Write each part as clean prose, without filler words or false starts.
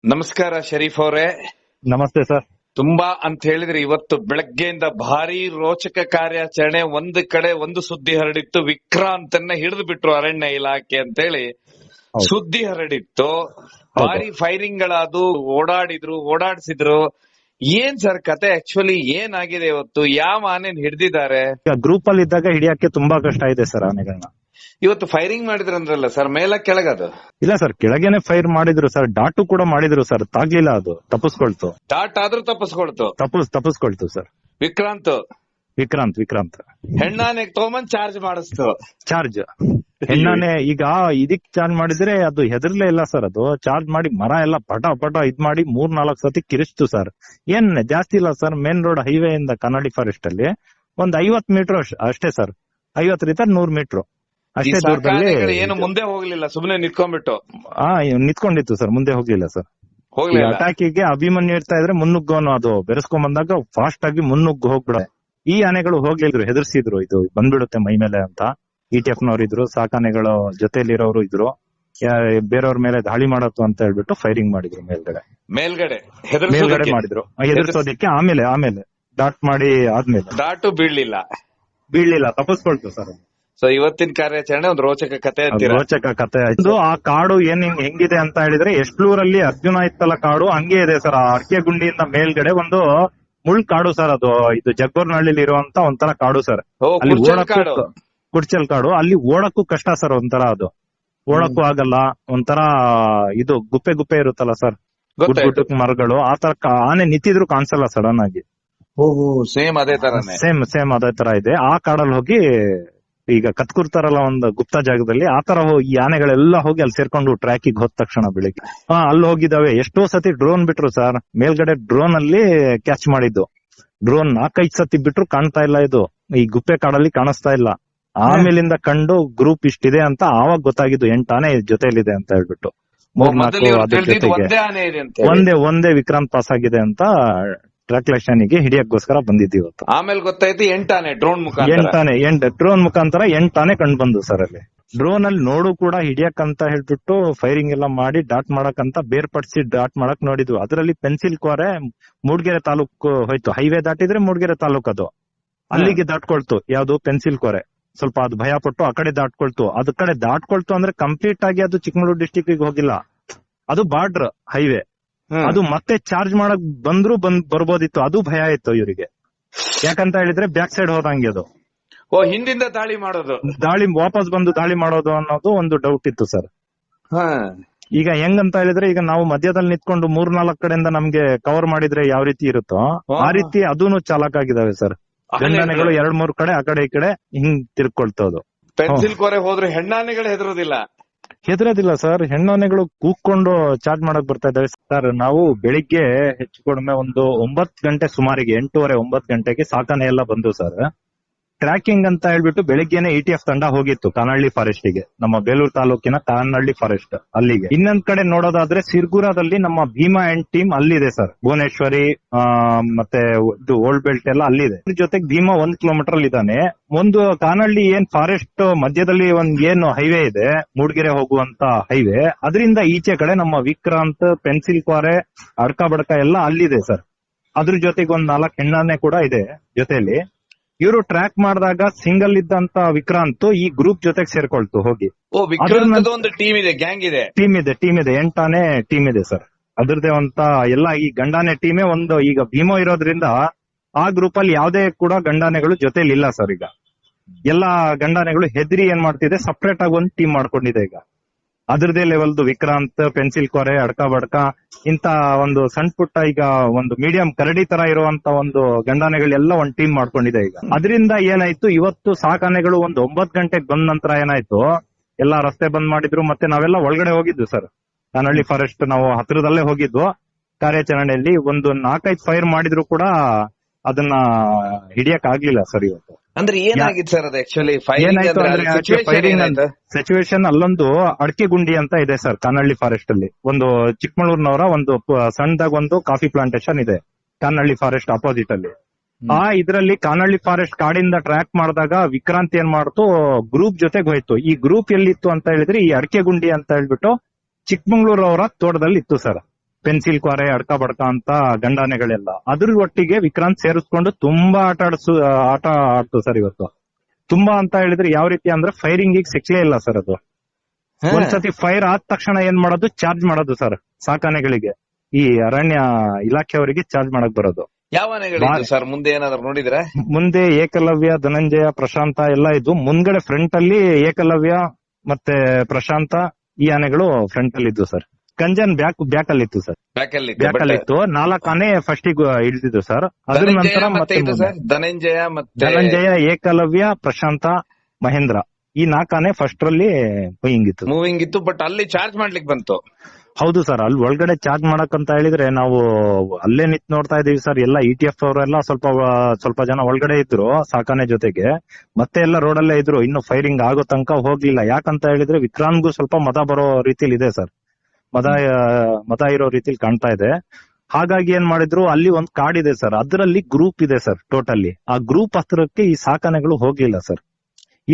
ನಮಸ್ಕಾರ ಶರೀಫ್ ಅವರೇ. ನಮಸ್ತೆ ಸರ್. ತುಂಬಾ ಅಂತ ಹೇಳಿದ್ರೆ ಇವತ್ತು ಬೆಳಗ್ಗೆಯಿಂದ ಭಾರಿ ರೋಚಕ ಕಾರ್ಯಾಚರಣೆ. ಒಂದು ಕಡೆ ಒಂದು ಸುದ್ದಿ ಹರಡಿತ್ತು, ವಿಕ್ರಾಂತನ್ನ ಹಿಡಿದು ಬಿಟ್ರು ಅರಣ್ಯ ಇಲಾಖೆ ಅಂತೇಳಿ ಸುದ್ದಿ ಹರಡಿತ್ತು. ಭಾರಿ ಫೈರಿಂಗ್ ಗಳಾದು, ಓಡಾಡಿಸಿದ್ರು. ಏನ್ ಸರ್ ಕತೆ? ಆಕ್ಚುಲಿ ಏನಾಗಿದೆ ಇವತ್ತು? ಯಾವ ಆನೆನ್ ಹಿಡಿದಿದ್ದಾರೆ? ಗ್ರೂಪ್ ಅಲ್ಲಿ ಇದ್ದಾಗ ಹಿಡಿಯಕ್ಕೆ ತುಂಬಾ ಕಷ್ಟ ಇದೆ ಸರ್ ಆನೆಗಳನ್ನ. ಇವತ್ತು ಫೈರಿಂಗ್ ಮಾಡಿದ್ರಂದ್ರಲ್ಲ ಸರ್, ಮೇಲ ಕೆಳಗದು? ಇಲ್ಲ ಸರ್, ಕೆಳಗೇನೆ ಫೈರ್ ಮಾಡಿದ್ರು ಸರ್, ಡಾಟು ಕೂಡ ಮಾಡಿದ್ರು ಸರ್, ತಾಗ್ಲಿಲ್ಲ, ಅದು ತಪ್ಪಿಸ್ಕೊಳ್ತು. ಡಾಟ್ ಆದ್ರೂ ತಪ್ಪಿಸ್ಕೊಳ್ತು ಸರ್. ವಿಕ್ರಾಂತ್ ಹೆಣ್ಣಾನೆಗ್ ತಗೊಂಬಂದ್ ಚಾರ್ಜ್ ಮಾಡಿಸ್ತು. ಚಾರ್ಜ್ ಹೆಣ್ಣಾನೆ ಈಗ ಇದಕ್ ಚಾರ್ಜ್ ಮಾಡಿದ್ರೆ ಅದು ಹೆದರ್ಲೇ ಇಲ್ಲ ಸರ್. ಅದು ಚಾರ್ಜ್ ಮಾಡಿ ಮರ ಎಲ್ಲ ಪಟ ಇದ್ ಮಾಡಿ 3-4 ಸತಿ ಕಿರಿಸ್ತು ಸರ್. ಏನ್ ಜಾಸ್ತಿ ಇಲ್ಲ ಸರ್, ಮೇನ್ ರೋಡ್ ಹೈವೇ ಇಂದ ಕನ್ನಡಿ ಫಾರೆಸ್ಟ್ ಅಲ್ಲಿ ಒಂದ್ 50 ಮೀಟರ್ ಅಷ್ಟೇ ಸರ್, 50-100 ಮೀಟರ್ ಅಷ್ಟೇ ದೂರದಲ್ಲಿ. ಏನು ಮುಂದೆ ಹೋಗ್ಲಿಲ್ಲ, ಸುಮ್ನೆ ನಿಂತ್ಕೊಂಡ್ಬಿಟ್ಟು ನಿಂತ್ಕೊಂಡಿತ್ತು ಸರ್, ಮುಂದೆ ಹೋಗ್ಲಿಲ್ಲ ಸರ್. ಅಟ್ಯಾಕಿಗೆ ಅಭಿಮನ್ಯು ಇರ್ತಾ ಇದ್ರೆ ಮುನ್ನುಗ್ಗೋನು ಅದು ಬೆರೆಸ್ಕೊಂಡ್ ಬಂದಾಗ ಫಾಸ್ಟ್ ಆಗಿ ಮುನ್ನುಗ್ಗು ಹೋಗ್ಬಿಡ. ಈ ಆನೆಗಳು ಹೋಗ್ಲಿದ್ರು, ಹೆದರ್ಸಿದ್ರು, ಇದು ಬಂದ್ಬಿಡುತ್ತೆ ಮೈ ಮೇಲೆ ಅಂತ. ETF ನವ್ರು ಇದ್ರು, ಸಾಕಾನೆಗಳು ಜೊತೆಲಿರೋರು ಇದ್ರು, ಬೇರೆಯವ್ರ ಮೇಲೆ ದಾಳಿ ಮಾಡತ್ತು ಅಂತ ಹೇಳ್ಬಿಟ್ಟು ಫೈರಿಂಗ್ ಮಾಡಿದ್ರು ಮೇಲ್ಗಡೆ ಮಾಡಿದ್ರು ಹೆದರ್ಸೋದಿಕ್ಕೆ. ಆಮೇಲೆ ಡಾಟ್ ಮಾಡಿ ಆದ್ಮೇಲೆ ಡಾಟು ಬೀಳ್ಲಿಲ್ಲ, ತಪ್ಪಿಸ್ಕೊಳ್ತು ಸರ್. ಸೊ ಇವತ್ತಿನ ಕಾರ್ಯಾಚರಣೆ ಒಂದು ರೋಚಕ ಕತೆ ಆಯ್ತು. ಆ ಕಾಡು ಹೆಂಗಿದೆ ಅಂತ ಹೇಳಿದ್ರೆ, ಎಷ್ಟ್ಲೂರಲ್ಲಿ ಅರ್ಜುನ ಇತ್ತಲ್ಲ ಕಾಡು ಹಂಗೆ ಇದೆ ಸರ್. ಆ ಅಡಕೆ ಗುಂಡಿಯಿಂದ ಮೇಲ್ಗಡೆ ಒಂದು ಮುಳ್ ಕಾಡು ಸರ್, ಅದು ಇದು ಜಗ್ಗೋರ್ನಹಳ್ಳಿ ಇರುವಂತ ಒಂಥರ ಕಾಡು ಸರ್. ಅಲ್ಲಿ ಕುಡ್ಚಲ್ ಕಾಡು, ಅಲ್ಲಿ ಓಡಕ್ಕೂ ಕಷ್ಟ ಸರ್. ಒಂಥರ ಅದು ಓಡಕ್ಕೂ ಆಗಲ್ಲ, ಒಂಥರ ಇದು ಗುಪ್ಪೆ ಇರುತ್ತಲ್ಲ ಸರ್, ಗುಡ್ಡ ಮರಗಳು. ಆ ತರ ಆನೆ ನಿಂತಿದ್ರು ಕಾಣಿಸಲ್ಲ ಸಡನ್ ಆಗಿ. ಸೇಮ್ ಅದೇ ತರ ಇದೆ. ಆ ಕಾಡಲ್ಲಿ ಹೋಗಿ ಈಗ ಕತ್ಕುರ್ತಾರಲ್ಲ ಒಂದು ಗುಪ್ತ ಜಾಗದಲ್ಲಿ, ಆ ತರ ಈ ಆನೆಗಳೆಲ್ಲ ಹೋಗಿ ಅಲ್ಲಿ ಸೇರ್ಕೊಂಡು ಟ್ರ್ಯಾಕಿಗೆ ಹೋದ ತಕ್ಷಣ ಬೆಳಿಗ್ಗೆ ಅಲ್ಲಿ ಹೋಗಿದಾವೆ. ಎಷ್ಟೋ ಸತಿ ಡ್ರೋನ್ ಬಿಟ್ರು ಸರ್, ಮೇಲ್ಗಡೆ ಡ್ರೋನ್ ಅಲ್ಲಿ ಕ್ಯಾಚ್ ಮಾಡಿದ್ದು. ಡ್ರೋನ್ 4-5 ಸತಿ ಬಿಟ್ರು ಕಾಣ್ತಾ ಇಲ್ಲ, ಇದು ಈ ಗುಪ್ಪೆ ಕಾಡಲ್ಲಿ ಕಾಣಿಸ್ತಾ ಇಲ್ಲ. ಆಮೇಲಿಂದ ಕಂಡು ಗ್ರೂಪ್ ಇಷ್ಟಿದೆ ಅಂತ ಆವಾಗ ಗೊತ್ತಾಗಿದ್ದು 8 ಆನೆ ಜೊತೆಲಿದೆ ಅಂತ ಹೇಳ್ಬಿಟ್ಟು. 3-4 ಅದ್ರ ಜೊತೆಗೆ ಒಂದೇ ವಿಕ್ರಾಂತ್ ಪಾಸ್ ಆಗಿದೆ ಅಂತ ಟ್ರಾಕ್ಲೇಷನ್ ಗೆ ಹಿಡಿಯಕ್ಕೋಸ್ಕರ ಬಂದಿದ್ದು ಇವತ್ತು. ಆಮೇಲೆ ಗೊತ್ತಾಯ್ತು 8 ಆನೆ ಡ್ರೋನ್ ಮುಖಾಂತರ 8 ಆನೆ ಕಂಡು ಬಂದು ಸರ್. ಅಲ್ಲಿ ಡ್ರೋನ್ ಅಲ್ಲಿ ನೋಡು ಕೂಡ ಹಿಡಿಯಕ್ ಅಂತ ಹೇಳ್ಬಿಟ್ಟು ಫೈರಿಂಗ್ ಎಲ್ಲ ಮಾಡಿ ಡಾಟ್ ಮಾಡಕ್ ಬೇರ್ಪಡಿಸಿ ಡಾಟ್ ಮಾಡಕ್ ನೋಡಿದ್ವು. ಅದರಲ್ಲಿ ಪೆನ್ಸಿಲ್ ಕೋರೆ ಮೂಡ್ಗೆರೆ ತಾಲೂಕು ಹೋಯ್ತು. ಹೈವೇ ದಾಟಿದ್ರೆ ಮೂಡ್ಗೆರೆ ತಾಲೂಕು, ಅದು ಅಲ್ಲಿಗೆ ದಾಟ್ಕೊಳ್ತು. ಯಾವ್ದು ಪೆನ್ಸಿಲ್ ಕೋರೆ, ಸ್ವಲ್ಪ ಅದು ಭಯ ಪಟ್ಟು ಆ ಕಡೆ ದಾಟ್ಕೊಳ್ತು. ಅದ್ ಕಡೆ ದಾಟ್ಕೊಳ್ತು ಅಂದ್ರೆ ಕಂಪ್ಲೀಟ್ ಆಗಿ ಅದು ಚಿಕ್ಕಮಗಳೂರು ಡಿಸ್ಟಿಕ್ ಹೋಗಿಲ್ಲ, ಅದು ಬಾರ್ಡರ್ ಹೈವೇ. ಅದು ಮತ್ತೆ ಚಾರ್ಜ್ ಮಾಡಕ್ ಬರ್ಬೋದಿತ್ತು, ಅದು ಭಯ ಇತ್ತು ಇವರಿಗೆ. ಯಾಕಂತ ಹೇಳಿದ್ರೆ ಬ್ಯಾಕ್ ಸೈಡ್ ಹೋದಂಗೆ ಅದು ಹಿಂದಿಂದ ವಾಪಸ್ ಬಂದು ದಾಳಿ ಮಾಡೋದು ಅನ್ನೋದು ಒಂದು ಡೌಟ್ ಇತ್ತು ಸರ್. ಈಗ ಹೆಂಗಂತ ಹೇಳಿದ್ರೆ, ಈಗ ನಾವು ಮಧ್ಯದಲ್ಲಿ ನಿಂತ್ಕೊಂಡು 3-4 ಕಡೆಯಿಂದ ನಮ್ಗೆ ಕವರ್ ಮಾಡಿದ್ರೆ ಯಾವ ರೀತಿ ಇರುತ್ತೋ ಆ ರೀತಿ ಅದೂನು ಚಾಲಕ್ ಆಗಿದಾವೆ ಸರ್. ಗಂಡಾನೆಗಳು 2-3 ಕಡೆ ಆ ಕಡೆ ಈ ಕಡೆ ಹಿಂಗ್ ತಿರ್ಕೊಳ್ತೋದು. ಪೆನ್ಸಿಲ್ ಕೋರೆ ಹೋದ್ರೆ ಹೆಣ್ಣಾನೆಗಳು ಹೆದರೋದಿಲ್ಲ ಸರ್. ಹೆಣ್ಣಾನೆಗಳು ಕೂಗ್ಕೊಂಡು ಚಾರ್ಜ್ ಮಾಡಕ್ ಬರ್ತಾ ಇದಾವೆ ಸರ್. ನಾವು ಬೆಳಿಗ್ಗೆ ಹೆಚ್ಚು ಕಡಿಮೆ ಒಂದು 9 ಗಂಟೆ ಸುಮಾರಿಗೆ, 8:30-9 ಗಂಟೆಗೆ ಸಾಕಾನೆ ಎಲ್ಲ ಬಂದು ಸರ್. ಟ್ರ್ಯಾಕಿಂಗ್ ಅಂತ ಹೇಳ್ಬಿಟ್ಟು ಬೆಳಿಗ್ಗೆನೆ ETF ತಂಡ ಹೋಗಿತ್ತು ಕಾನಹಳ್ಳಿ ಫಾರೆಸ್ಟ್ ಗೆ, ನಮ್ಮ ಬೇಲೂರು ತಾಲೂಕಿನ ಕಾನಹಳ್ಳಿ ಫಾರೆಸ್ಟ್ ಅಲ್ಲಿಗೆ. ಇನ್ನೊಂದ್ ಕಡೆ ನೋಡೋದಾದ್ರೆ ಸಿರ್ಗುರಾದಲ್ಲಿ ನಮ್ಮ ಭೀಮಾ ಅಂಡ್ ಟೀಮ್ ಅಲ್ಲಿದೆ ಸರ್. ಭುವನೇಶ್ವರಿ ಮತ್ತೆ ಇದು ಓಲ್ಡ್ ಬೆಲ್ಟ್ ಎಲ್ಲ ಅಲ್ಲಿದೆ. ಜೊತೆಗೆ ಭೀಮಾ 1 ಕಿಲೋಮೀಟರ್ ಅಲ್ಲಿ ಇದ್ದಾನೆ. ಒಂದು ಕಾನಹಳ್ಳಿ ಏನ್ ಫಾರೆಸ್ಟ್ ಮಧ್ಯದಲ್ಲಿ ಒಂದ್ ಏನು ಹೈವೇ ಇದೆ, ಮೂಡ್ಗೆರೆ ಹೋಗುವಂತ ಹೈವೇ, ಅದರಿಂದ ಈಚೆ ಕಡೆ ನಮ್ಮ ವಿಕ್ರಾಂತ್, ಪೆನ್ಸಿಲ್ ಕೋರೆ, ಅಡ್ಕ ಬಡ್ಕ ಎಲ್ಲ ಅಲ್ಲಿದೆ ಸರ್. ಅದ್ರ ಜೊತೆಗೆ ಒಂದ್ 4 ಹೆಣ್ಣಾನೆ ಕೂಡ ಇದೆ ಜೊತೆಲಿ. ಇವರು ಟ್ರ್ಯಾಕ್ ಮಾಡಿದಾಗ ಸಿಂಗಲ್ ಇದ್ದಂತ ವಿಕ್ರಾಂತ್ ಈ ಗ್ರೂಪ್ ಜೊತೆಗೆ ಸೇರ್ಕೊಳ್ತು ಹೋಗಿ. ಟೀಮ್ ಇದೆ 8 ಆನೆ ಟೀಮ್ ಇದೆ ಸರ್. ಅದ್ರದೇ ಅಂತ ಎಲ್ಲ ಈ ಗಂಡಾನೆ ಟೀಮೇ ಒಂದು. ಈಗ ಭೀಮೋ ಇರೋದ್ರಿಂದ ಆ ಗ್ರೂಪ್ ಅಲ್ಲಿ ಯಾವ್ದೇ ಕೂಡ ಗಂಡಾನೆಗಳು ಜೊತೆಲಿ ಇಲ್ಲ ಸರ್. ಈಗ ಎಲ್ಲಾ ಗಂಡಾನೆಗಳು ಹೆದರಿ ಏನ್ ಮಾಡ್ತಿದೆ, ಸಪರೇಟ್ ಆಗಿ ಒಂದು ಟೀಮ್ ಮಾಡ್ಕೊಂಡಿದೆ. ಈಗ ಅದ್ರದೇ ಲೆವೆಲ್ದು ವಿಕ್ರಾಂತ್, ಪೆನ್ಸಿಲ್ ಕೋರೆ, ಅಡ್ಕ ಬಡ್ಕ ಇಂತ ಒಂದು ಸಣ್ಣ ಪುಟ್ಟ, ಈಗ ಒಂದು ಮೀಡಿಯಂ ಕರಡಿ ತರ ಇರುವಂತ ಒಂದು ಗಂಡಾನೆಗಳೆಲ್ಲ ಒಂದು ಟೀಮ್ ಮಾಡ್ಕೊಂಡಿದೆ ಈಗ. ಅದರಿಂದ ಏನಾಯ್ತು, ಇವತ್ತು ಸಾಕಾನೆಗಳು ಒಂದು 9 ಗಂಟೆಗೆ ಬಂದ ನಂತರ ಏನಾಯ್ತು, ಎಲ್ಲಾ ರಸ್ತೆ ಬಂದ್ ಮಾಡಿದ್ರು. ಮತ್ತೆ ನಾವೆಲ್ಲ ಒಳಗಡೆ ಹೋಗಿದ್ವಿ ಸರ್, ಕಾನಹಳ್ಳಿ ಫಾರೆಸ್ಟ್ ನಾವು ಹತ್ರದಲ್ಲೇ ಹೋಗಿದ್ವು. ಕಾರ್ಯಾಚರಣೆಯಲ್ಲಿ ಒಂದು 4-5 ಫೈರ್ ಮಾಡಿದ್ರು ಕೂಡ ಅದನ್ನ ಹಿಡಿಯಕ್ ಆಗ್ಲಿಲ್ಲ ಸರ್ ಇವತ್ತು. ಅಂದ್ರೆ ಏನಾಗಿತ್ತು ಸರ್ ಅದು ಆಕ್ಚುಲಿ? ಸಿಚುವೇಶನ್ ಅಲ್ಲೊಂದು ಅಡಕೆ ಗುಂಡಿ ಅಂತ ಇದೆ ಸರ್ ಕಾನಹಳ್ಳಿ ಫಾರೆಸ್ಟ್ ಅಲ್ಲಿ. ಒಂದು ಚಿಕ್ಕಮಗಳೂರಿನವರ ಒಂದು ಸಣ್ಣದಾಗ ಒಂದು ಕಾಫಿ ಪ್ಲಾಂಟೇಶನ್ ಇದೆ ಕಾನಹಳ್ಳಿ ಫಾರೆಸ್ಟ್ ಅಪೋಸಿಟ್ ಅಲ್ಲಿ. ಇದ್ರಲ್ಲಿ ಕಾನಹಳ್ಳಿ ಫಾರೆಸ್ಟ್ ಕಾಡಿಂದ ಟ್ರ್ಯಾಕ್ ಮಾಡಿದಾಗ ವಿಕ್ರಾಂತ್ ಏನ್ ಮಾಡ್ತು, ಗ್ರೂಪ್ ಜೊತೆಗೆ ಹೋಯ್ತು. ಈ ಗ್ರೂಪ್ ಎಲ್ಲಿತ್ತು ಅಂತ ಹೇಳಿದ್ರೆ ಈ ಅಡಕೆ ಗುಂಡಿ ಅಂತ ಹೇಳ್ಬಿಟ್ಟು ಚಿಕ್ಕಮಗಳೂರು ಅವರ ತೋಟದಲ್ಲಿ ಇತ್ತು ಸರ್. ಪೆನ್ಸಿಲ್ ಕ್ವಾರೆ ಅಡ್ಕ ಬಡ್ಕ ಅಂತ ಗಂಡಾನೆಗಳೆಲ್ಲ ಅದ್ರ ಒಟ್ಟಿಗೆ ವಿಕ್ರಾಂತ್ ಸೇರಿಸ್ಕೊಂಡು ತುಂಬಾ ಆಟ ಆಡ್ತು ಸರ್ ಇವತ್ತು. ತುಂಬಾ ಅಂತ ಹೇಳಿದ್ರೆ ಯಾವ ರೀತಿ ಅಂದ್ರೆ ಫೈರಿಂಗ್ ಸಿಕ್ಲೇ ಇಲ್ಲ ಸರ್ ಅದು. ಒಂದ್ಸತಿ ಫೈರ್ ಆದ ತಕ್ಷಣ ಏನ್ ಮಾಡೋದು, ಚಾರ್ಜ್ ಮಾಡೋದು ಸರ್ ಸಾಕಾನೆಗಳಿಗೆ, ಈ ಅರಣ್ಯ ಇಲಾಖೆಯವರಿಗೆ ಚಾರ್ಜ್ ಮಾಡಕ್ ಬರೋದು. ಯಾವ ಆನೆಗಳಿತ್ತು ಸರ್ ಮುಂದೆ ಏನಾದ್ರು ನೋಡಿದ್ರೆ? ಮುಂದೆ ಏಕಲವ್ಯ, ಧನಂಜಯ, ಪ್ರಶಾಂತ ಎಲ್ಲ ಇದ್ದು. ಮುಂದ್ಗಡೆ ಫ್ರಂಟ್ ಅಲ್ಲಿ ಏಕಲವ್ಯ ಮತ್ತೆ ಪ್ರಶಾಂತ ಈ ಆನೆಗಳು ಫ್ರಂಟ್ ಅಲ್ಲಿ ಇದ್ದು ಸರ್. ಕಂಜನ್ ಬ್ಯಾಕ್ ಅಲ್ಲಿ ಇತ್ತು ಸರ್. ಬ್ಯಾಕ್ ಅಲ್ಲಿ ಇತ್ತು. 4 ಆನೆ ಫಸ್ಟ್ ಹಿಡಿದಿದ್ದು ಸರ್. ಅದ್ರ ನಂತರ ಮತ್ತೆ ಧನಂಜಯ, ಏಕಲವ್ಯ, ಪ್ರಶಾಂತ, ಮಹೇಂದ್ರ ಈ 4 ಆನೆ ಫಸ್ಟ್ ರಲ್ಲಿ ಮೂವಿಂಗ್ ಇತ್ತು. ಬಟ್ ಅಲ್ಲಿ ಚಾರ್ಜ್ ಮಾಡ್ಲಿಕ್ಕೆ ಬಂತು. ಹೌದು ಸರ್, ಅಲ್ಲಿ ಒಳಗಡೆ ಚಾರ್ಜ್ ಮಾಡಕ್ ಅಂತ ಹೇಳಿದ್ರೆ ನಾವು ಅಲ್ಲೇ ನಿಂತ್ ನೋಡ್ತಾ ಇದೀವಿ ಸರ್. ಎಲ್ಲ ETF ಅವರೆಲ್ಲ ಸ್ವಲ್ಪ ಜನ ಒಳಗಡೆ ಇದ್ರು ಸಾಕಾನೆ ಜೊತೆಗೆ, ಮತ್ತೆ ಎಲ್ಲ ರೋಡಲ್ಲೇ ಇದ್ರು. ಇನ್ನು ಫೈರಿಂಗ್ ಆಗೋ ತನಕ ಹೋಗ್ಲಿಲ್ಲ. ಯಾಕಂತ ಹೇಳಿದ್ರೆ ವಿಕ್ರಾಂತ್ಗೂ ಸ್ವಲ್ಪ ಮದ ಬರೋ ರೀತಿಲಿ ಇದೆ ಸರ್, ಮದ ಇರೋ ರೀತಿಲಿ ಕಾಣ್ತಾ ಇದೆ. ಹಾಗಾಗಿ ಏನ್ ಮಾಡಿದ್ರು, ಅಲ್ಲಿ ಒಂದ್ ಕಾಡಿದೆ ಸರ್, ಅದರಲ್ಲಿ ಗ್ರೂಪ್ ಇದೆ ಸರ್ ಟೋಟಲಿ. ಆ ಗ್ರೂಪ್ ಹತ್ರಕ್ಕೆ ಈ ಸಾಕಾನೆಗಳು ಹೋಗ್ಲಿಲ್ಲ ಸರ್.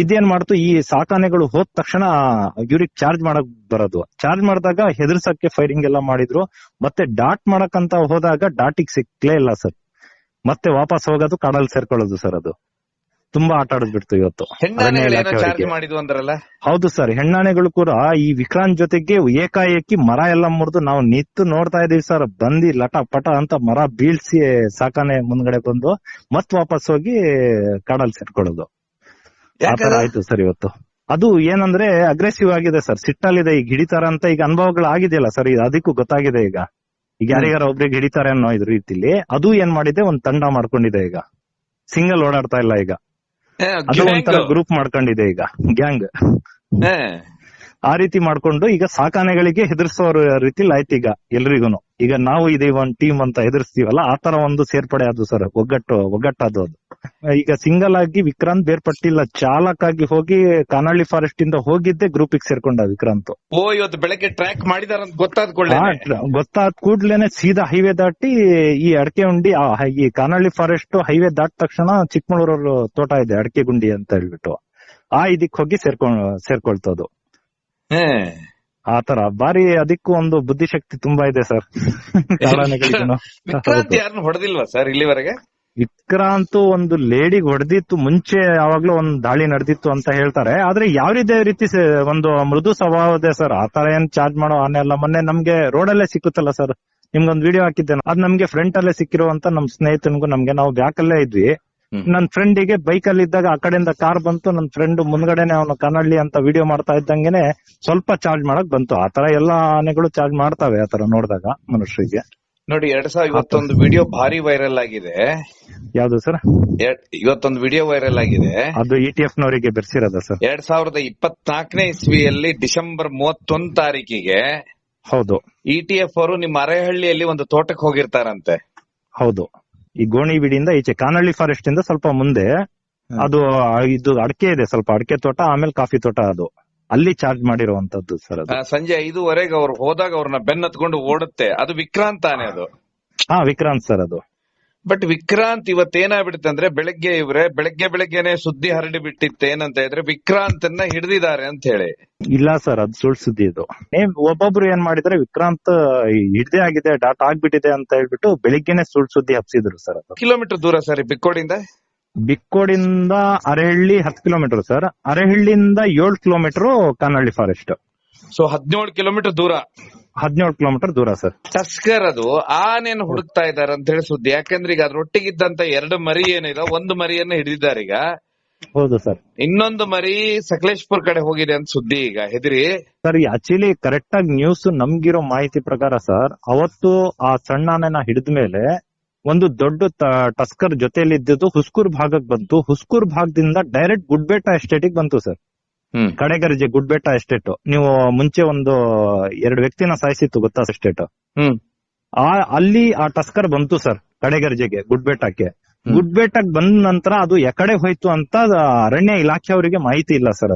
ಇದೇನ್ ಮಾಡ್ತು, ಈ ಸಾಕಾನೆಗಳು ಹೋದ ತಕ್ಷಣ ಇವ್ರಿಗೆ ಚಾರ್ಜ್ ಮಾಡಕ್ ಬರೋದು. ಚಾರ್ಜ್ ಮಾಡಿದಾಗ ಹೆದರ್ಸಕ್ಕೆ ಫೈರಿಂಗ್ ಎಲ್ಲ ಮಾಡಿದ್ರು. ಮತ್ತೆ ಡಾಟ್ ಮಾಡಕ್ಕಂತ ಹೋದಾಗ ಡಾಟಿಗೆ ಸಿಕ್ಲೇ ಇಲ್ಲ ಸರ್. ಮತ್ತೆ ವಾಪಸ್ ಹೋಗೋದು, ಕಾಡಲ್ಲಿ ಸೇರ್ಕೊಳ್ಳೋದು ಸರ್. ಅದು ತುಂಬಾ ಆಟ ಆಡಿದ್ಬಿಡ್ತು ಇವತ್ತು. ಹೌದು ಸರ್, ಹೆಣ್ಣಾನೆಗಳು ಕೂಡ ಈ ವಿಕ್ರಾಂತ್ ಜೊತೆಗೆ ಏಕಾಏಕಿ ಮರ ಎಲ್ಲ ಮುರಿದು ನಾವು ನಿಂತು ನೋಡ್ತಾ ಇದೀವಿ ಸರ್. ಬಂದಿ ಲಟ ಪಟ ಅಂತ ಮರ ಬೀಳ್ಸಿ ಸಾಕಾನೆ ಮುಂದ್ಗಡೆ ಬಂದು ಮತ್ ವಾಪಸ್ ಹೋಗಿ ಕಾಡಲ್ಲಿ ಸೇರ್ಕೊಳ್ಳೋದು. ಆತರ ಆಯ್ತು ಸರ್ ಇವತ್ತು. ಅದು ಏನಂದ್ರೆ ಅಗ್ರೆಸಿವ್ ಆಗಿದೆ ಸರ್, ಸಿಟ್ಟಲ್ಲಿದೆ. ಈಗ ಹಿಡಿತಾರ ಅಂತ ಈಗ ಅನುಭವಗಳು ಆಗಿದೆಯಲ್ಲ ಸರ್, ಅದಕ್ಕೂ ಗೊತ್ತಾಗಿದೆ. ಈಗ ಯಾರಿಗಾರ ಒಬ್ರಿಗೆ ಹಿಡಿತಾರೆ ಅನ್ನೋ ಇದ್ರ ರೀತಿಲಿ ಅದು ಏನ್ ಮಾಡಿದೆ, ಒಂದ್ ತಂಡ ಮಾಡ್ಕೊಂಡಿದೆ. ಈಗ ಸಿಂಗಲ್ ಓಡಾಡ್ತಾ ಇಲ್ಲ. ಈಗ ಅದು ಒಂಥರ ಗ್ರೂಪ್ ಮಾಡ್ಕೊಂಡಿದೆ, ಈಗ ಗ್ಯಾಂಗ್. ಆ ರೀತಿ ಮಾಡ್ಕೊಂಡು ಈಗ ಸಾಕಾನೆಗಳಿಗೆ ಹೆದರ್ಸೋ ರೀತಿಲಿ ಆಯ್ತು ಈಗ ಎಲ್ರಿಗೂನು. ಈಗ ನಾವು ಇದೀವಿ ಒಂದ್ ಟೀಮ್ ಅಂತ ಹೆದರ್ಸ್ತೀವಲ್ಲ, ಆ ತರ ಒಂದು ಸೇರ್ಪಡೆ ಅದು ಸರ್, ಒಗ್ಗಟ್ಟದು ಅದು. ಈಗ ಸಿಂಗಲ್ ಆಗಿ ವಿಕ್ರಾಂತ್ ಬೇರ್ಪಟ್ಟಿಲ್ಲ, ಚಾಲಕಾಗಿ ಹೋಗಿ ಕಾನಹಳ್ಳಿ ಫಾರೆಸ್ಟ್ ಇಂದ ಹೋಗಿದ್ದೆ ಗ್ರೂಪಿಗೆ ಸೇರ್ಕೊಂಡ ವಿಕ್ರಾಂತ್. ಇವತ್ತು ಬೆಳಗ್ಗೆ ಟ್ರ್ಯಾಕ್ ಮಾಡಿದಾರ ಗೊತ್ತಾದ ಕೂಡ್ಲೇನೆ ಸೀದಾ ಹೈವೇ ದಾಟಿ ಈ ಅಡಕೆ ಉಂಡಿ, ಈ ಕಾನಹಳ್ಳಿ ಫಾರೆಸ್ಟ್ ಹೈವೇ ದಾಟ ತಕ್ಷಣ ಚಿಕ್ಕಮಗಳೂರು ತೋಟ ಇದೆ ಅಡಕೆ ಗುಂಡಿ ಅಂತ ಹೇಳ್ಬಿಟ್ಟು, ಆ ಇದಕ್ ಹೋಗಿ ಸೇರ್ಕೊಳ್ತದು. ಆತರ ಬಾರಿ, ಅದಕ್ಕೂ ಒಂದು ಬುದ್ಧಿಶಕ್ತಿ ತುಂಬಾ ಇದೆ ಸರ್. ಯಾರನ್ನು ಹೊಡೆದಿಲ್ವಾ ಸರ್ ಇಲ್ಲಿವರೆಗೆ? ವಿಕ್ರಾಂತ್ ಒಂದು ಲೇಡಿಗೆ ಹೊಡೆದಿತ್ತು ಮುಂಚೆ, ಯಾವಾಗ್ಲೂ ಒಂದ್ ದಾಳಿ ನಡೆದಿತ್ತು ಅಂತ ಹೇಳ್ತಾರೆ. ಆದ್ರೆ ಯಾವ ರೀತಿ ಒಂದು ಮೃದು ಸ್ವಭಾವದೆ ಸರ್. ಆತರ ಏನ್ ಚಾರ್ಜ್ ಮಾಡೋ ಆನೆ ಅಲ್ಲ. ಮೊನ್ನೆ ನಮ್ಗೆ ರೋಡಲ್ಲೇ ಸಿಕ್ಕುತ್ತಲ್ಲ ಸರ್, ನಿಮ್ಗೊಂದ್ ವಿಡಿಯೋ ಹಾಕಿದ್ದೆ, ಅದ್ ನಮ್ಗೆ ಫ್ರಂಟ್ ಅಲ್ಲೇ ಸಿಕ್ಕಿರುವಂತ ನಮ್ ಸ್ನೇಹಿತನಿಗೂ ನಮ್ಗೆ, ನಾವು ಬ್ಯಾಕ್ ಅಲ್ಲೇ ಇದ್ವಿ. ನನ್ ಫ್ರೆಂಡಿಗೆ ಬೈಕ್ ಅಲ್ಲಿ ಇದ್ದಾಗ ಆ ಕಡೆಯಿಂದ ಕಾರ್ ಬಂತು, ನನ್ ಫ್ರೆಂಡ್ ಮುಂದ್ಗಡೆನೆ ಅವನು ಕನ್ನಳ್ಳಿ ಅಂತ ವಿಡಿಯೋ ಮಾಡ್ತಾ ಇದ್ದಂಗೆನೆ ಸ್ವಲ್ಪ ಚಾರ್ಜ್ ಮಾಡಕ್ ಬಂತು. ಆತರ ಎಲ್ಲಾ ಆನೆಗಳು ಚಾರ್ಜ್ ಮಾಡ್ತಾವೆ ಆತರ ನೋಡಿದಾಗ ಮನುಷ್ಯರಿಗೆ. ನೋಡಿ, ಇವತ್ತೊಂದು ವಿಡಿಯೋ ಭಾರಿ ವೈರಲ್ ಆಗಿದೆ. ಯಾವ್ದು ಸರ್? ಇವತ್ತೊಂದು ವಿಡಿಯೋ ವೈರಲ್ ಆಗಿದೆ, ಅದು ETF ನವರಿಗೆ ಬೆರ್ಸಿರೋದ ಸರ್. 2024ನೇ ಇಸ್ವಿಯಲ್ಲಿ ಡಿಸೆಂಬರ್ 31 ತಾರೀಕಿಗೆ ಹೌದು, ETF ಅವರು ನಿಮ್ಮ ಅರೆಹಳ್ಳಿಯಲ್ಲಿ ಒಂದು ತೋಟಕ್ಕೆ ಹೋಗಿರ್ತಾರಂತೆ. ಹೌದು, ಈ ಗೋಣಿಬೀಡಿಯಿಂದ ಈಚೆ ಕಾನಹಳ್ಳಿ ಫಾರೆಸ್ಟ್ ಇಂದ ಸ್ವಲ್ಪ ಮುಂದೆ ಅದು ಇದು ಅಡಕೆ ಇದೆ, ಸ್ವಲ್ಪ ಅಡಕೆ ತೋಟ, ಆಮೇಲೆ ಕಾಫಿ ತೋಟ, ಅದು ಅಲ್ಲಿ ಚಾರ್ಜ್ ಮಾಡಿರುವಂತದ್ದು ಸರ್. ಅದು ಸಂಜೆ 5:15 ಅವ್ರು ಹೋದಾಗ ಅವ್ರನ್ನ ಬೆನ್ನತ್ಕೊಂಡು ಓಡುತ್ತೆ. ಅದು ವಿಕ್ರಾಂತ್ ಆನೆ ಅದು. ವಿಕ್ರಾಂತ್ ಸರ್ ಅದು. ಬಟ್ ವಿಕ್ರಾಂತ್ ಇವತ್ತೇನಾಗ್ಬಿಡುತ್ತೆ ಅಂದ್ರೆ, ಬೆಳಗ್ಗೆನೆ ಸುದ್ದಿ ಹರಡಿ ಬಿಟ್ಟಿತ್ತು. ಏನಂತ ಹೇಳಿದ್ರೆ ವಿಕ್ರಾಂತ್ ಅನ್ನ ಹಿಡಿದಿದ್ದಾರೆ ಅಂತ ಹೇಳಿ. ಇಲ್ಲ ಸರ್, ಅದು ಸುಳ್ಳು ಸುದ್ದಿ ಇದು. ಒಬ್ಬೊಬ್ರು ಏನ್ ಮಾಡಿದ್ರೆ ವಿಕ್ರಾಂತ್ ಹಿಡ್ದೇ ಆಗಿದೆ, ಡಾಟ್ ಆಗ್ಬಿಟ್ಟಿದೆ ಅಂತ ಹೇಳ್ಬಿಟ್ಟು ಬೆಳಿಗ್ಗೆನೆ ಸುಳ್ಳು ಸುದ್ದಿ ಹಬ್ಸಿದ್ರು ಸರ್. ಅದು ಕಿಲೋಮೀಟರ್ ದೂರ ಸರ್ ಬಿಕ್ಕೋಡಿಂದ ಅರೆಹಳ್ಳಿ 10 ಕಿಲೋಮೀಟರ್ ಸರ್. ಅರೆಹಳ್ಳಿಯಿಂದ 7 kilometre Kanahalli forest. So 17 kilometre ದೂರ. 17 ಕಿಲೋಮೀಟರ್ ದೂರ ಸರ್. ಟಸ್ಕರ್ ಅದು ಆನೆಯನ್ನು ಹುಡುಕ್ತಾ ಇದ್ದಾರೆ ಅಂತ ಹೇಳಿ ಸುದ್ದಿ. ಯಾಕಂದ್ರೆ ಈಗ ಅದ್ರೊಟ್ಟಿಗಿದ್ದಂತ 2 ಮರಿ ಏನಿದೆ, ಒಂದು ಮರಿಯನ್ನ ಹಿಡಿದಿದ್ದಾರೆ ಈಗ. ಹೌದು ಸರ್. ಇನ್ನೊಂದು ಮರಿ ಸಕಲೇಶ್ಪುರ್ ಕಡೆ ಹೋಗಿದೆ ಅಂತ ಸುದ್ದಿ. ಈಗ ಹೆದರಿ ಸರ್, ಆಕ್ಚುಲಿ ಕರೆಕ್ಟ್ ಆಗಿ ನ್ಯೂಸ್ ನಮ್ಗಿರೋ ಮಾಹಿತಿ ಪ್ರಕಾರ ಸರ್, ಅವತ್ತು ಆ ಸಣ್ಣ ಆನೆನ ಹಿಡಿದ್ಮೇಲೆ ಒಂದು ದೊಡ್ಡ ಟಸ್ಕರ್ ಜೊತೆಯಲ್ಲಿ ಇದ್ದಿದ್ದು ಹುಸ್ಕೂರ್ ಭಾಗಕ್ಕೆ ಬಂತು. ಹುಸ್ಕೂರ್ ಭಾಗದಿಂದ ಡೈರೆಕ್ಟ್ ಗುಡ್ಬೆಟ್ಟ ಎಸ್ಟೇಟಿಗೆ ಬಂತು ಸರ್. ಕಡೆಗರ್ಜೆ ಗುಡ್ಬೆಟ್ಟ ಎಸ್ಟೇಟ್. ನೀವು ಮುಂಚೆ ಒಂದು 2 ವ್ಯಕ್ತಿನ ಸಾಯಿಸಿತ್ತು ಗೊತ್ತಾ ಎಸ್ಟೇಟ್, ಅಲ್ಲಿ ಆ ಟಸ್ಕರ್ ಬಂತು ಸರ್ ಕಡೆಗರ್ಜೆಗೆ, ಗುಡ್ಬೆಟ್ಟಕ್ಕೆ. ಗುಡ್ಬೆಟ್ಟಕ್ಕೆ ಬಂದ ನಂತರ ಅದು ಎಕಡೆ ಹೋಯ್ತು ಅಂತ ಅರಣ್ಯ ಇಲಾಖೆ ಅವರಿಗೆ ಮಾಹಿತಿ ಇಲ್ಲ ಸರ್.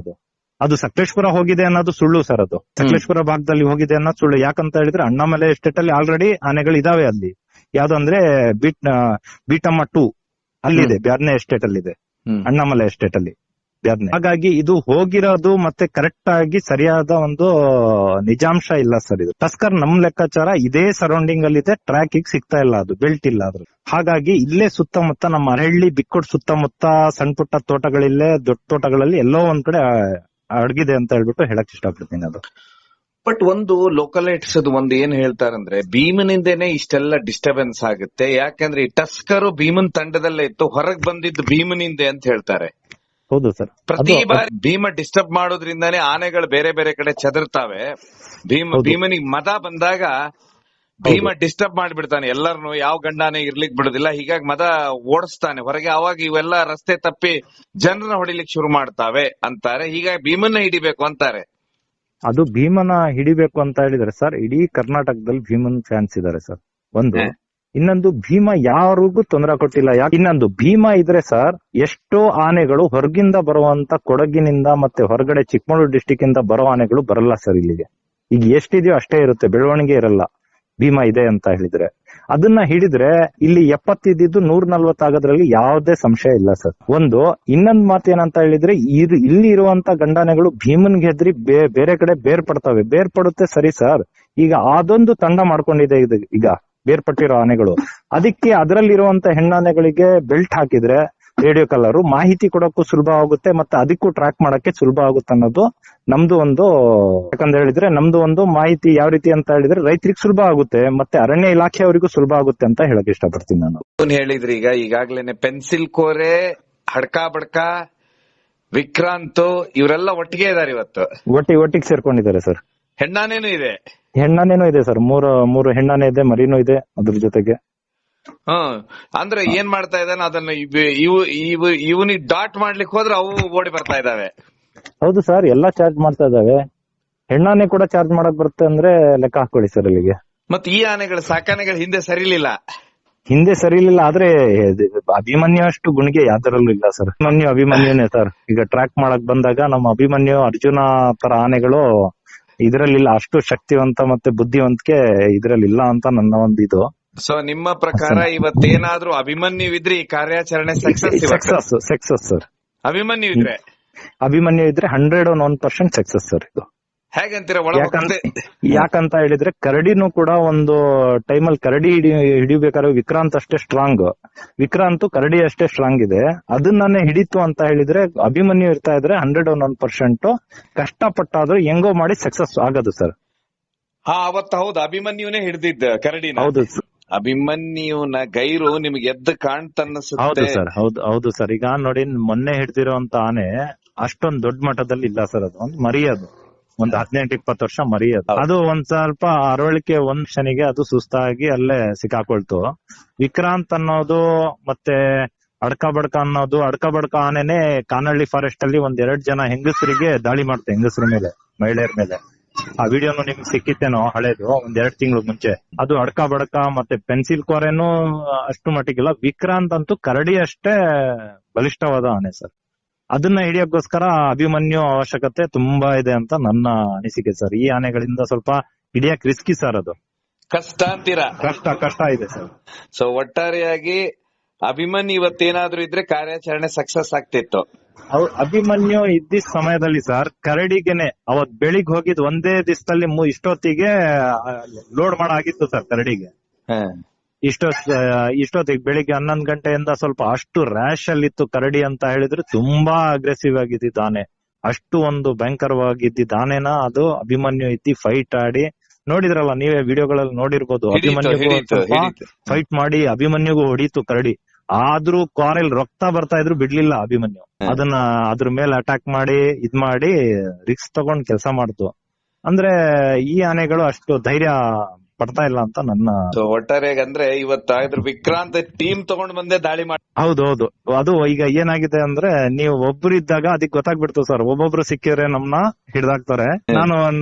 ಅದು ಸಕಲೇಶ್ಪುರ ಹೋಗಿದೆ ಅನ್ನೋದು ಸುಳ್ಳು ಸರ್. ಅದು ಸಕಲೇಶ್ಪುರ ಭಾಗದಲ್ಲಿ ಹೋಗಿದೆ ಅನ್ನೋದು ಸುಳ್ಳು. ಯಾಕಂತ ಹೇಳಿದ್ರೆ ಅಣ್ಣಾಮಲೈ ಎಸ್ಟೇಟ್ ಅಲ್ಲಿ ಆಲ್ರೆಡಿ ಆನೆಗಳು ಇದಾವೆ. ಅಲ್ಲಿ ಯಾವ್ದಂದ್ರೆ ಬೀಟಮ್ಮ 2 ಅಲ್ಲಿದೆ, ಬ್ಯಾರ್ನೆ ಎಸ್ಟೇಟ್ ಅಲ್ಲಿ ಇದೆ, ಅಣ್ಣಾಮಲೈ ಎಸ್ಟೇಟ್ ಅಲ್ಲಿ. ಹಾಗಾಗಿ ಇದು ಹೋಗಿರೋದು ಮತ್ತೆ ಕರೆಕ್ಟ್ ಆಗಿ ಸರಿಯಾದ ಒಂದು ನಿಜಾಂಶ ಇಲ್ಲ ಸರ್. ಇದು ಟಸ್ಕರ್ ನಮ್ ಲೆಕ್ಕಾಚಾರ ಇದೇ ಸರೌಂಡಿಂಗ್ ಅಲ್ಲಿ ಇದೆ, ಟ್ರ್ಯಾಕ್ ಸಿಗ್ತಾ ಇಲ್ಲ, ಅದು ಬೆಲ್ಟ್ ಇಲ್ಲ ಅದ್ರ. ಹಾಗಾಗಿ ಇಲ್ಲೇ ಸುತ್ತಮುತ್ತ ನಮ್ಮ ಅರಹಳ್ಳಿ ಬಿಕ್ಕೋಡ್ ಸುತ್ತಮುತ್ತ ಸಣ್ಣ ಪುಟ್ಟ ತೋಟಗಳಿಲ್ಲೇ, ದೊಡ್ಡ ತೋಟಗಳಲ್ಲಿ ಎಲ್ಲೋ ಒಂದ್ ಕಡೆ ಅಡಗಿದೆ ಅಂತ ಹೇಳ್ಬಿಟ್ಟು ಹೇಳಕ್ ಇಷ್ಟಪಡ್ತೀನಿ. ಅದು ಬಟ್ ಒಂದು ಲೋಕಲೈಟ್ಸ್ ಒಂದು ಏನ್ ಹೇಳ್ತಾರಂದ್ರೆ ಭೀಮನಿಂದೇನೆ ಇಷ್ಟೆಲ್ಲ ಡಿಸ್ಟರ್ಬೆನ್ಸ್ ಆಗುತ್ತೆ, ಯಾಕಂದ್ರೆ ಈ ಟಸ್ಕರು ಭೀಮನ್ ತಂಡದಲ್ಲೇ ಇತ್ತು, ಹೊರಗ್ ಬಂದಿದ್ದು ಭೀಮನಿಂದೆ ಅಂತ ಹೇಳ್ತಾರೆ. ಹೌದು ಸರ್. ಪ್ರತಿ ಬಾರಿ ಭೀಮ ಡಿಸ್ಟರ್ಬ್ ಮಾಡೋದ್ರಿಂದಾನೇ ಆನೆಗಳು ಬೇರೆ ಬೇರೆ ಕಡೆ ಚದರ್ತಾವೆ. ಭೀಮನಿಗೆ ಮದ ಬಂದಾಗ ಭೀಮ ಡಿಸ್ಟರ್ಬ್ ಮಾಡ್ಬಿಡ್ತಾನೆ ಎಲ್ಲರನ್ನು, ಯಾವ ಗಂಡಾನೆ ಇರ್ಲಿಕ್ ಬಿಡುದಿಲ್ಲ, ಹೀಗಾಗಿ ಮದ ಓಡಿಸ್ತಾನೆ ಹೊರಗೆ. ಅವಾಗ ಇವೆಲ್ಲ ರಸ್ತೆ ತಪ್ಪಿ ಜನರನ್ನ ಹೊಡಿಲಿಕ್ಕೆ ಶುರು ಮಾಡ್ತಾವೆ ಅಂತಾರೆ. ಹೀಗಾಗಿ ಭೀಮನ್ನ ಹಿಡಿಬೇಕು ಅಂತಾರೆ. ಅದು ಭೀಮನ ಹಿಡಿಬೇಕು ಅಂತ ಹೇಳಿದ್ರೆ ಸರ್, ಇಡೀ ಕರ್ನಾಟಕದಲ್ಲಿ ಭೀಮನ್ ಫ್ಯಾನ್ಸ್ ಇದಾರೆ ಸರ್. ಒಂದು ಇನ್ನೊಂದು, ಭೀಮ ಯಾರಿಗೂ ತೊಂದರೆ ಕೊಟ್ಟಿಲ್ಲ. ಇನ್ನೊಂದು, ಭೀಮ ಇದ್ರೆ ಸರ್ ಎಷ್ಟೋ ಆನೆಗಳು ಹೊರಗಿಂದ ಬರುವಂತ ಕೊಡಗಿನಿಂದ ಮತ್ತೆ ಹೊರಗಡೆ ಚಿಕ್ಕಮಗಳೂರು ಡಿಸ್ಟಿಕ್ ಇಂದ ಬರೋ ಆನೆಗಳು ಬರಲ್ಲ ಸರ್ ಇಲ್ಲಿಗೆ. ಈಗ ಎಷ್ಟಿದೆಯೋ ಅಷ್ಟೇ ಇರುತ್ತೆ, ಬೆಳವಣಿಗೆ ಇರಲ್ಲ ಭೀಮ ಇದೆ ಅಂತ ಹೇಳಿದ್ರೆ. ಅದನ್ನ ಹಿಡಿದ್ರೆ ಇಲ್ಲಿ 70 ಇದ್ದಿದ್ದು 140 ಆಗೋದ್ರಲ್ಲಿ ಯಾವುದೇ ಸಂಶಯ ಇಲ್ಲ ಸರ್. ಒಂದು ಇನ್ನೊಂದ್ ಮಾತೇನಂತ ಹೇಳಿದ್ರೆ, ಇಲ್ಲಿ ಇರುವಂತ ಗಂಡಾನೆಗಳು ಭೀಮನ್ ಗೆದ್ರಿ ಬೇರೆ ಕಡೆ ಬೇರ್ಪಡ್ತವೆ. ಬೇರ್ಪಡುತ್ತೆ ಸರಿ ಸರ್, ಈಗ ಅದೊಂದು ತಂಡ ಮಾಡ್ಕೊಂಡಿದೆ ಈಗ ಬೇರ್ಪಟ್ಟಿರೋ ಆನೆಗಳು. ಅದಕ್ಕೆ ಅದರಲ್ಲಿರುವಂತ ಹೆಣ್ಣಾನೆಗಳಿಗೆ ಬೆಲ್ಟ್ ಹಾಕಿದ್ರೆ ರೇಡಿಯೋ ಕಲರ್ ಮಾಹಿತಿ ಕೊಡಕ್ಕೂ ಸುಲಭ ಆಗುತ್ತೆ, ಮತ್ತೆ ಅದಕ್ಕೂ ಟ್ರ್ಯಾಕ್ ಮಾಡಕ್ಕೆ ಸುಲಭ ಆಗುತ್ತೆ ಅನ್ನೋದು ನಮ್ದು ಒಂದು. ಯಾಕಂತ ಹೇಳಿದ್ರೆ ನಮ್ದು ಒಂದು ಮಾಹಿತಿ ಯಾವ ರೀತಿ ಅಂತ ಹೇಳಿದ್ರೆ ರೈತರಿಗೆ ಸುಲಭ ಆಗುತ್ತೆ, ಮತ್ತೆ ಅರಣ್ಯ ಇಲಾಖೆಯವರಿಗೂ ಸುಲಭ ಆಗುತ್ತೆ ಅಂತ ಹೇಳಕ್ ಇಷ್ಟಪಡ್ತೀನಿ ನಾನು. ಹೇಳಿದ್ರಿ ಈಗಾಗ್ಲೇನೆ ಪೆನ್ಸಿಲ್ ಕೋರೆ, ಹಡ್ಕಾ ಬಡ್ಕಾ, ವಿಕ್ರಾಂತ್ ಇವರೆಲ್ಲ ಒಟ್ಟಿಗೆ ಇದಾರೆ ಇವತ್ತು. ಒಟ್ಟಿಗೆ ಸೇರ್ಕೊಂಡಿದ್ದಾರೆ ಸರ್. ಹೆಣ್ಣಾನೇನು ಇದೆ? ಹೆಣ್ಣಾನೇನು ಇದೆ ಸರ್, ಮೂರು ಹೆಣ್ಣಾನೆ ಇದೆ, ಮರಿನೂ ಇದೆ ಅದ್ರ ಜೊತೆಗೆ. ಅಂದ್ರೆ ಏನ್ ಮಾಡ್ತಾ ಇದ್ದಾನೆ ಅದನ್ನ ಇವನಿಗೆ ಡಾಟ್ ಮಾಡ್ಲಿಕ್ಕೆ ಹೋದ್ರೆ ಅವು ಓಡಿ ಬರ್ತಾ ಇದಾವೆ. ಹೌದು ಸರ್, ಎಲ್ಲಾ ಚಾರ್ಜ್ ಮಾಡ್ತಾ ಇದಾವೆ. ಹೆಣ್ಣಾನೆ ಕೂಡ ಚಾರ್ಜ್ ಮಾಡಕ್ ಬರುತ್ತೆ ಅಂದ್ರೆ ಲೆಕ್ಕ ಹಾಕೊಳ್ಳಿ ಸರ್ ಅಲ್ಲಿಗೆ. ಮತ್ತೆ ಈ ಆನೆಗಳು ಸಾಕಾನೆಗಳು ಹಿಂದೆ ಸರಿಲಿಲ್ಲ ಆದ್ರೆ ಅಭಿಮನ್ಯು ಅಷ್ಟು ಗುಣಿಗೆ ಯಾವ್ದರಲ್ಲೂ ಇಲ್ಲ ಸರ್. ಅಭಿಮನ್ಯುನೇ ಸರ್. ಈಗ ಟ್ರ್ಯಾಕ್ ಮಾಡಕ್ ಬಂದಾಗ ನಮ್ಮ ಅಭಿಮನ್ಯು, ಅರ್ಜುನ ತರ ಆನೆಗಳು ಇದ್ರಲ್ಲಿಲ್ಲ, ಅಷ್ಟು ಶಕ್ತಿವಂತ ಮತ್ತೆ ಬುದ್ಧಿವಂತಿಕೆ ಇದ್ರಲ್ಲಿಲ್ಲ ಅಂತ ನನ್ನ ಒಂದು ಇದು. ಸೊ ನಿಮ್ಮ ಪ್ರಕಾರ ಇವತ್ತೇನಾದ್ರೂ ಅಭಿಮನ್ಯು ಇದ್ರೆ ಈ ಕಾರ್ಯಾಚರಣೆ ಸಕ್ಸಸ್ ಸರ್. ಅಭಿಮನ್ಯು ಇದ್ರೆ 101% ಸಕ್ಸಸ್ ಸರ್ ಇದು. ಹೇಗಂತೀರ? ಯಾಕಂತ ಹೇಳಿದ್ರೆ ಕರಡಿನೂ ಕೂಡ ಒಂದು ಟೈಮಲ್ಲಿ ಕರಡಿ ಹಿಡಿಬೇಕಾದ್ರೆ ವಿಕ್ರಾಂತ್ ಅಷ್ಟೇ ಸ್ಟ್ರಾಂಗ್, ವಿಕ್ರಾಂತ್ ಕರಡಿ ಅಷ್ಟೇ ಸ್ಟ್ರಾಂಗ್ ಇದೆ. ಅದನ್ನೇ ಹಿಡಿತು ಅಂತ ಹೇಳಿದ್ರೆ ಅಭಿಮನ್ಯು ಇರ್ತಾ ಇದ್ರೆ 101% ಕಷ್ಟಪಟ್ಟಾದ್ರೂ ಹೆಂಗೋ ಮಾಡಿ ಸಕ್ಸಸ್ ಆಗೋದು ಸರ್. ಅವತ್ತು ಹೌದು, ಅಭಿಮನ್ಯುನೇ ಹಿಡಿದಿದ್ದ ಕರಡಿನ. ಹೌದು, ಅಭಿಮನ್ಯುನ ಗೈರು ನಿಮ್ಗೆ ಎದ್ದು ಕಾಣ್ತನ್ನಿಸುತ್ತೆ. ಹೌದು ಸರ್, ಹೌದು ಸರ್. ಈಗ ನೋಡಿ, ಮೊನ್ನೆ ಹಿಡ್ದಿರೋಂತ ಆನೆ ಅಷ್ಟೊಂದ್ ದೊಡ್ಡ ಮಟ್ಟದಲ್ಲಿ ಇಲ್ಲ ಸರ್. ಅದು ಒಂದು ಮರಿ, ಅದು ಒಂದು 18-20 ವರ್ಷ ಮರಿ. ಅದು ಒಂದ್ ಸ್ವಲ್ಪ ಅರವಳಿಕೆ ಒಂದ್ ಶನಿಗೆ ಅದು ಸುಸ್ತಾಗಿ ಅಲ್ಲೇ ಸಿಕ್ಕಾಕೊಳ್ತು. ವಿಕ್ರಾಂತ್ ಅನ್ನೋದು ಮತ್ತೆ ಅಡ್ಕ ಬಡ್ಕ ಆನೆನೆ ಕಾನಹಳ್ಳಿ ಫಾರೆಸ್ಟ್ ಅಲ್ಲಿ 1-2 ಜನ ಹೆಂಗಸರಿಗೆ ದಾಳಿ ಮಾಡ್ತೆ, ಹೆಂಗಸರ ಮೇಲೆ, ಮಹಿಳೆಯರ ಮೇಲೆ. ಆ ವಿಡಿಯೋನು ನಿಮ್ಗೆ ಸಿಕ್ಕಿತ್ತೇನೋ, ಹಳೇದು, 1-2 ತಿಂಗಳು ಮುಂಚೆ. ಅದು ಅಡ್ಕ ಬಡ್ಕ ಮತ್ತೆ ಪೆನ್ಸಿಲ್ ಕೋರೆನೂ ಅಷ್ಟು ಮಟ್ಟಿಗಿಲ್ಲ. ವಿಕ್ರಾಂತ್ ಅಂತೂ ಕರಡಿ ಅಷ್ಟೇ ಬಲಿಷ್ಠವಾದ ಆನೆ ಸರ್. ಅದನ್ನ ಹಿಡಿಯೋಕ್ಕೋಸ್ಕರ ಅಭಿಮನ್ಯು ಅವಶ್ಯಕತೆ ತುಂಬಾ ಇದೆ ಅಂತ ನನ್ನ ಅನಿಸಿಕೆ ಸರ್. ಈ ಆನೆಗಳಿಂದ ಸ್ವಲ್ಪ ಹಿಡಿಯಕ್ ರಿಸ್ಕಿ ಸರ್, ಅದು ಕಷ್ಟ ಅಂತೀರಾ? ಕಷ್ಟ ಇದೆ ಸರ್. ಸೊ ಒಟ್ಟಾರೆಯಾಗಿ ಅಭಿಮನ್ಯು ಇವತ್ತೇನಾದ್ರೂ ಇದ್ರೆ ಕಾರ್ಯಾಚರಣೆ ಸಕ್ಸಸ್ ಆಗ್ತಿತ್ತು. ಅಭಿಮನ್ಯು ಇದ್ದ ಸಮಯದಲ್ಲಿ ಸರ್ ಕರಡಿಗೆನೆ ಅವತ್ ಬೆಳಿಗ್ಗೆ ಹೋಗಿದ್ ಒಂದೇ ದಿವಸದಲ್ಲಿ ಇಷ್ಟೊತ್ತಿಗೆ ಲೋಡ್ ಮಾಡಾಗಿತ್ತು ಸರ್ ಕರಡಿಗೆ. ಇಷ್ಟೊತ್ತಿಗೆ ಬೆಳಿಗ್ಗೆ 11 ಗಂಟೆಯಿಂದ ಸ್ವಲ್ಪ ಅಷ್ಟು ರ್ಯಾಶ್ ಅಲ್ಲಿತ್ತು ಕರಡಿ ಅಂತ ಹೇಳಿದ್ರೆ. ತುಂಬಾ ಅಗ್ರೆಸಿವ್ ಆಗಿದ್ದ ಆನೆ, ಅಷ್ಟು ಒಂದು ಭಯಂಕರವಾಗಿದ್ದ ಆನೆನ ಅದು ಅಭಿಮನ್ಯು ಇತ್ತಿ ಫೈಟ್ ಆಡಿ. ನೋಡಿದ್ರಲ್ಲ ನೀವೇ ವಿಡಿಯೋಗಳಲ್ಲಿ ನೋಡಿರ್ಬೋದು, ಅಭಿಮನ್ಯುಗೂ ಫೈಟ್ ಮಾಡಿ ಅಭಿಮನ್ಯುಗೂ ಹೊಡೀತು ಕರಡಿ. ಆದ್ರೂ ಕಾರಲ್ಲಿ ರಕ್ತ ಬರ್ತಾ ಇದ್ರು ಬಿಡ್ಲಿಲ್ಲ ಅಭಿಮನ್ಯು. ಅದನ್ನ ಅದ್ರ ಮೇಲೆ ಅಟ್ಯಾಕ್ ಮಾಡಿ ಮಾಡಿ ರಿಸ್ಕ್ ತಗೊಂಡ್ ಕೆಲಸ ಮಾಡ್ತು. ಅಂದ್ರೆ ಈ ಆನೆಗಳು ಅಷ್ಟು ಧೈರ್ಯ ಪಡ್ತಾ ಇಲ್ಲ ಅಂತ ನನ್ನ ಒಟ್ಟಾರೆಯಾಗಿ. ಅಂದ್ರೆ ಇವತ್ತಾದ್ರೂ ವಿಕ್ರಾಂತ್ ಟೀಮ್ ತಗೊಂಡ್ ಬಂದೇ ದಾಳಿ ಮಾಡಿ. ಹೌದು, ಅದು ಈಗ ಏನಾಗಿದೆ ಅಂದ್ರೆ, ನೀವು ಒಬ್ರು ಇದ್ದಾಗ ಅದಕ್ಕೆ ಗೊತ್ತಾಗ್ಬಿಡ್ತು ಸರ್. ಒಬ್ಬೊಬ್ರು ಸಿಕ್ಕಿದ್ರೆ ನಮ್ನ ಹಿಡ್ದಾಕ್ತಾರೆ.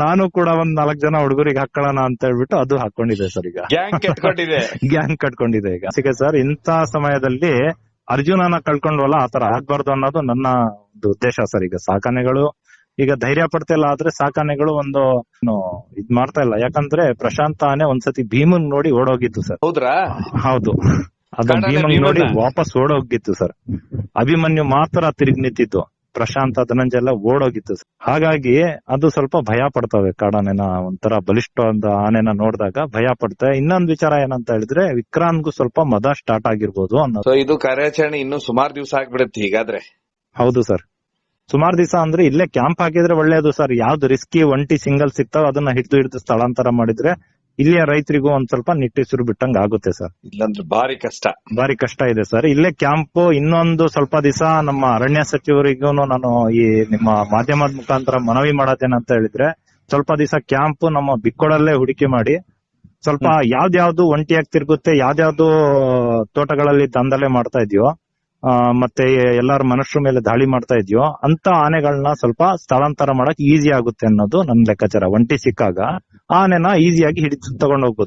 ನಾನು ಕೂಡ 4 ಜನ ಹುಡುಗರಿಗೆ ಹಾಕೊಳ್ಳೋಣ ಅಂತ ಹೇಳ್ಬಿಟ್ಟು ಅದು ಹಾಕೊಂಡಿದೆ ಸರ್. ಈಗ ಗ್ಯಾಂಗ್ ಕಟ್ಕೊಂಡಿದೆ ಈಗ. ಸಿಕ್ಕ ಸರ್, ಇಂತ ಸಮಯದಲ್ಲಿ ಅರ್ಜುನನ ಕಳ್ಕೊಂಡ್ವಲ್ಲ, ಆತರ ಆಗ್ಬಾರ್ದು ಅನ್ನೋದು ನನ್ನ ಉದ್ದೇಶ ಸರ್. ಈಗ ಸಾಕಾನೆಗಳು ಈಗ ಧೈರ್ಯ ಪಡ್ತಾ ಇಲ್ಲ, ಆದ್ರೆ ಸಾಕಾನೆಗಳು ಒಂದು ಇದ್ ಮಾಡ್ತಾ ಇಲ್ಲ. ಯಾಕಂದ್ರೆ ಪ್ರಶಾಂತ ಆನೆ ಒಂದ್ಸತಿ ಭೀಮನ್ ನೋಡಿ ಓಡೋಗಿತ್ತು ಸರ್. ಹೌದು, ಅದು ಭೀಮನ್ ನೋಡಿ ವಾಪಸ್ ಓಡೋಗಿತ್ತು ಸರ್. ಅಭಿಮನ್ಯು ಮಾತ್ರ ತಿರುಗಿ ನಿಂತಿತ್ತು. ಪ್ರಶಾಂತ್ ಧನಂಜಯ ಎಲ್ಲ ಓಡೋಗಿತ್ತು sir. ಹಾಗಾಗಿ ಅದು ಸ್ವಲ್ಪ ಭಯ ಪಡ್ತವೆ ಕಾಡಾನೆನ, ಒಂಥರ ಬಲಿಷ್ಠ ಒಂದು ಆನೆನ ನೋಡಿದಾಗ ಭಯ ಪಡ್ತವೆ. ಇನ್ನೊಂದ್ ವಿಚಾರ ಏನಂತ ಹೇಳಿದ್ರೆ ವಿಕ್ರಾಂತ್ಗೂ ಸ್ವಲ್ಪ ಮದ ಸ್ಟಾರ್ಟ್ ಆಗಿರ್ಬೋದು ಅನ್ನೋದು. ಸೊ ಇದು ಕಾರ್ಯಾಚರಣೆ ಇನ್ನು ಸುಮಾರು ದಿವಸ ಆಗ್ಬಿಡುತ್ತೆ ಹೀಗಾದ್ರೆ. ಹೌದು ಸರ್, ಸುಮಾರು ದಿವಸ ಅಂದ್ರೆ ಇಲ್ಲೇ ಕ್ಯಾಂಪ್ ಹಾಕಿದ್ರೆ ಒಳ್ಳೇದು ಸರ್. ಯಾವ್ದು ರಿಸ್ಕಿ ಒಂಟಿ ಸಿಂಗಲ್ ಸಿಗ್ತಾವ ಅದನ್ನ ಹಿಡಿದು ಸ್ಥಳಾಂತರ ಮಾಡಿದ್ರೆ ಇಲ್ಲಿಯ ರೈತರಿಗೂ ಒಂದ್ ಸ್ವಲ್ಪ ನಿಟ್ಟುಸಿರು ಬಿಟ್ಟಂಗ ಆಗುತ್ತೆ ಸರ್. ಇಲ್ಲಂದ್ರೆ ಭಾರಿ ಕಷ್ಟ ಇದೆ ಸರ್. ಇಲ್ಲೇ ಕ್ಯಾಂಪ್ ಇನ್ನೊಂದು ಸ್ವಲ್ಪ ದಿವಸ ನಮ್ಮ ಅರಣ್ಯ ಸಚಿವರಿಗೂ ನಾನು ಈ ನಿಮ್ಮ ಮಾಧ್ಯಮದ ಮುಖಾಂತರ ಮನವಿ ಮಾಡೋದೇನಂತ ಹೇಳಿದ್ರೆ, ಸ್ವಲ್ಪ ದಿವಸ ಕ್ಯಾಂಪ್ ನಮ್ಮ ಬಿಕ್ಕೋಡಲ್ಲೇ ಹೂಡಿಕೆ ಮಾಡಿ ಸ್ವಲ್ಪ ಯಾವ್ದ್ಯಾವ್ದು ಒಂಟಿಯಾಗಿ ತಿರುಗುತ್ತೆ, ಯಾವ್ದ್ಯಾವ್ದು ತೋಟಗಳಲ್ಲಿ ದಂಧಲೆ ಮಾಡ್ತಾ ಇದೆಯೋ ಮತ್ತೆ ಎಲ್ಲಾರ ಮನುಷ್ಯರ ಮೇಲೆ ದಾಳಿ ಮಾಡ್ತಾ ಇದೆಯೋ ಅಂತ ಆನೆಗಳನ್ನ ಸ್ವಲ್ಪ ಸ್ಥಳಾಂತರ ಮಾಡಕ್ ಈಸಿ ಆಗುತ್ತೆ ಅನ್ನೋದು ನನ್ನ ಲೆಕ್ಕಾಚಾರ. ಒಂಟಿ ಸಿಕ್ಕಾಗ ಆನೆನ ಈಸಿಯಾಗಿ ಹಿಡಿದು ತಗೊಂಡ್ ಹೋಗ್ಬೋದು.